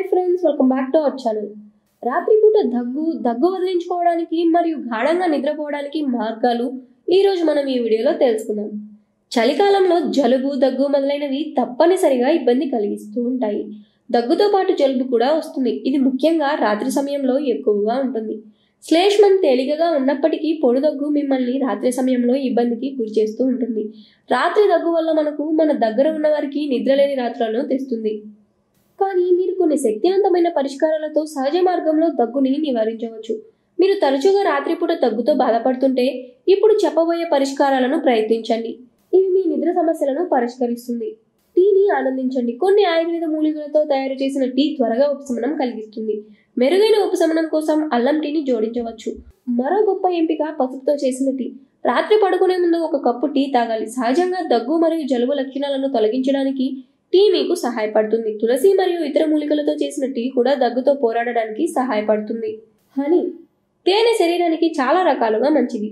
Hi friends, welcome back to our channel. రాత్రిపూట దగ్గు వదిలించుకోవడానికి మరియు గాఢంగా నిద్రపోవడానికి మార్గాలు ఈరోజు మనం ఈ వీడియోలో తెలుసుకుందాం. చలికాలంలో జలుబు, దగ్గు మొదలైనవి తప్పనిసరిగా ఇబ్బంది కలిగిస్తూ ఉంటాయి. దగ్గుతో పాటు జలుబు కూడా వస్తుంది. ఇది ముఖ్యంగా రాత్రి సమయంలో ఎక్కువగా ఉంటుంది. శ్లేష్మం తేలికగా ఉన్నప్పటికీ పొడి దగ్గు మిమ్మల్ని రాత్రి సమయంలో ఇబ్బందికి గురి చేస్తూ ఉంటుంది. రాత్రి దగ్గు వల్ల మన దగ్గర ఉన్న వారికి నిద్రలేని రాత్రులను తెస్తుంది. కానీ మీరు కొన్ని శక్తివంతమైన పరిష్కారాలతో సహజ మార్గంలో దగ్గుని నివారించవచ్చు. మీరు తరచుగా రాత్రిపూట దగ్గుతో బాధపడుతుంటే ఇప్పుడు చెప్పబోయే పరిష్కారాలను ప్రయత్నించండి. ఇవి మీ నిద్ర సమస్యలను పరిష్కరిస్తుంది. టీని ఆనందించండి. కొన్ని ఆయుర్వేద మూలికలతో తయారు చేసిన టీ త్వరగా ఉపశమనం కలిగిస్తుంది. మెరుగైన ఉపశమనం కోసం అల్లం టీని జోడించవచ్చు. మరో గొప్ప ఎంపిక పసుపుతో చేసిన టీ. రాత్రి పడుకునే ముందు ఒక కప్పు టీ తాగాలి. సహజంగా దగ్గు మరియు జలుబు లక్షణాలను తొలగించడానికి టీ మీకు సహాయపడుతుంది. తులసి మరియు ఇతర మూలికలతో చేసిన టీ కూడా దగ్గుతో పోరాడడానికి సహాయపడుతుంది. హనీ. తేనె శరీరానికి చాలా రకాలుగా మంచిది.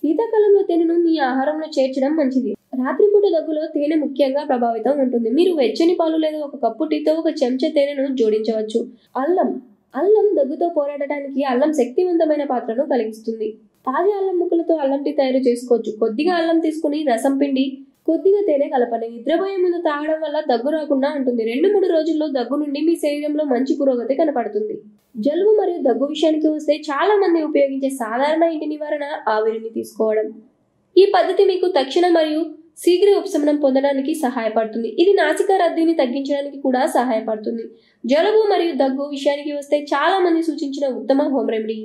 శీతాకాలంలో తేనెను మీ ఆహారంలో చేర్చడం మంచిది. రాత్రిపూట దగ్గులో తేనె ముఖ్యంగా ప్రభావితం ఉంటుంది. మీరు వెచ్చని పాలు లేదా ఒక కప్పు టీతో ఒక చెంచా తేనెను జోడించవచ్చు. అల్లం దగ్గుతో పోరాడటానికి అల్లం శక్తివంతమైన పాత్రను కలిగిస్తుంది. తాజా అల్లం ముక్కలతో అల్లం టీ తయారు చేసుకోవచ్చు. కొద్దిగా అల్లం తీసుకుని రసం పిండి కొద్దిగా తేనె కలపండి. నిద్రపోయే ముందు తాగడం వల్ల దగ్గు రాకుండా ఉంటుంది. 2-3 రోజుల్లో దగ్గు నుండి మీ శరీరంలో మంచి పురోగతి కనపడుతుంది. జలుబు మరియు దగ్గు విషయానికి వస్తే చాలా మంది ఉపయోగించే సాధారణ ఇంటి నివారణ ఆవిరిని తీసుకోవడం. ఈ పద్ధతి మీకు తక్షణ మరియు శీఘ్ర ఉపశమనం పొందడానికి సహాయపడుతుంది. ఇది నాసికా రద్దీని తగ్గించడానికి కూడా సహాయపడుతుంది. జలుబు మరియు దగ్గు విషయానికి వస్తే చాలా మంది సూచించిన ఉత్తమ హోమ్ రెమెడీ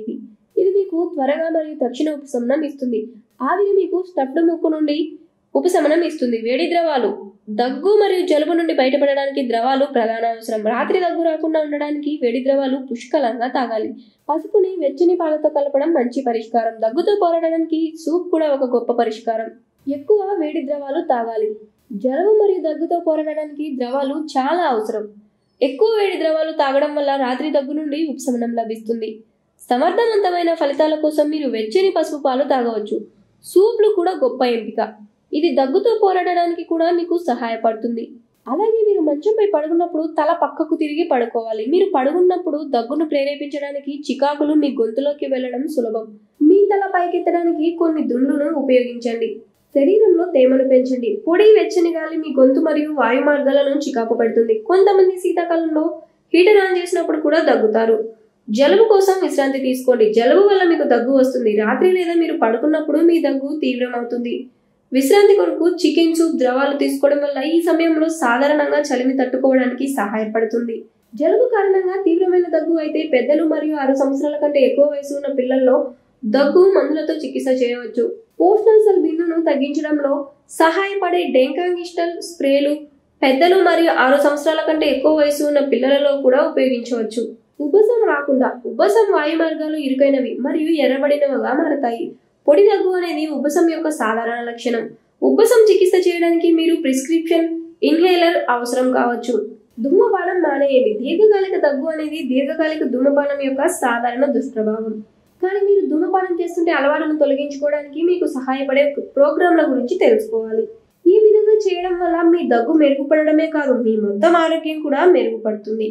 ఇది మీకు త్వరగా మరియు తక్షణ ఉపశమనం ఇస్తుంది. ఆవిరి మీకు స్టఫ్డ్ ముక్కు నుండి ఉపశమనం ఇస్తుంది. వేడి ద్రవాలు. దగ్గు మరియు జలుబు నుండి బయటపడడానికి ద్రవాలు ప్రధాన అవసరం. రాత్రి దగ్గు రాకుండా ఉండడానికి వేడి ద్రవాలు పుష్కలంగా తాగాలి. పసుపుని వెచ్చని పాలతో కలపడం మంచి పరిష్కారం. దగ్గుతో పోరాడడానికి సూప్ కూడా ఒక గొప్ప పరిష్కారం. ఎక్కువ వేడి ద్రవాలు తాగాలి. జలుబు మరియు దగ్గుతో పోరాడడానికి ద్రవాలు చాలా అవసరం. ఎక్కువ వేడి ద్రవాలు తాగడం వల్ల రాత్రి దగ్గు నుండి ఉపశమనం లభిస్తుంది. సమర్థవంతమైన ఫలితాల కోసం మీరు వెచ్చని పసుపు పాలు తాగవచ్చు. సూప్లు కూడా గొప్ప ఎంపిక. ఇది దగ్గుతో పోరాడడానికి కూడా మీకు సహాయపడుతుంది. అలాగే మీరు మంచంపై పడుకున్నప్పుడు తల పక్కకు తిరిగి పడుకోవాలి. మీరు పడుకున్నప్పుడు దగ్గును ప్రేరేపించడానికి చికాకులు మీ గొంతులోకి వెళ్లడం సులభం. మీ తల పైకెత్తడానికి కొన్ని దుండును ఉపయోగించండి. శరీరంలో తేమను పెంచండి. పొడి వెచ్చని గాలి మీ గొంతు మరియు వాయు మార్గాలను చికాకు పెడుతుంది. కొంతమంది శీతాకాలంలో హీటర్ ఆన్ చేసినప్పుడు కూడా దగ్గుతారు. జలుబు కోసం విశ్రాంతి తీసుకోండి. జలుబు వల్ల మీకు దగ్గు వస్తుంది. రాత్రి లేదా మీరు పడుకున్నప్పుడు మీ దగ్గు తీవ్రమవుతుంది. విశ్రాంతి కొరకు చికెన్ సూప్ ద్రవాలు తీసుకోవడం వల్ల ఈ సమయంలో సాధారణంగా చలిని తట్టుకోవడానికి సహాయపడుతుంది. జలుబు కారణంగా తీవ్రమైన దగ్గు అయితే పెద్దలు మరియు 6 సంవత్సరాల కంటే ఎక్కువ వయసు ఉన్న పిల్లల్లో దగ్గు మందులతో చికిత్స చేయవచ్చు. పోస్ట్ నాసల్ బిందును తగ్గించడంలో సహాయపడే డెంకాంగిస్టల్ స్ప్రేలు పెద్దలు మరియు 6 సంవత్సరాల కంటే ఎక్కువ వయసు ఉన్న పిల్లలలో కూడా ఉపయోగించవచ్చు. ఉబ్బసం రాకుండా. ఉబ్బసం వాయు మార్గాలు ఇరుకైనవి మరియు ఎర్రబడినవిగా మారతాయి. పొడి దగ్గు అనేది ఉబ్బసం యొక్క సాధారణ లక్షణం. ఉబ్బసం చికిత్స చేయడానికి మీరు ప్రిస్క్రిప్షన్ ఇన్హేలర్ అవసరం కావచ్చు. ధూమపానం మానేయండి. దీర్ఘకాలిక దగ్గు అనేది దీర్ఘకాలిక ధూమపానం యొక్క సాధారణ దుష్ప్రభావం. కానీ మీరు ధూమపానం చేస్తుంటే అలవాటును తొలగించుకోవడానికి మీకు సహాయపడే ప్రోగ్రాంల గురించి తెలుసుకోవాలి. ఈ విధంగా చేయడం వల్ల మీ దగ్గు మెరుగుపడడమే కాదు, మీ మొత్తం ఆరోగ్యం కూడా మెరుగుపడుతుంది.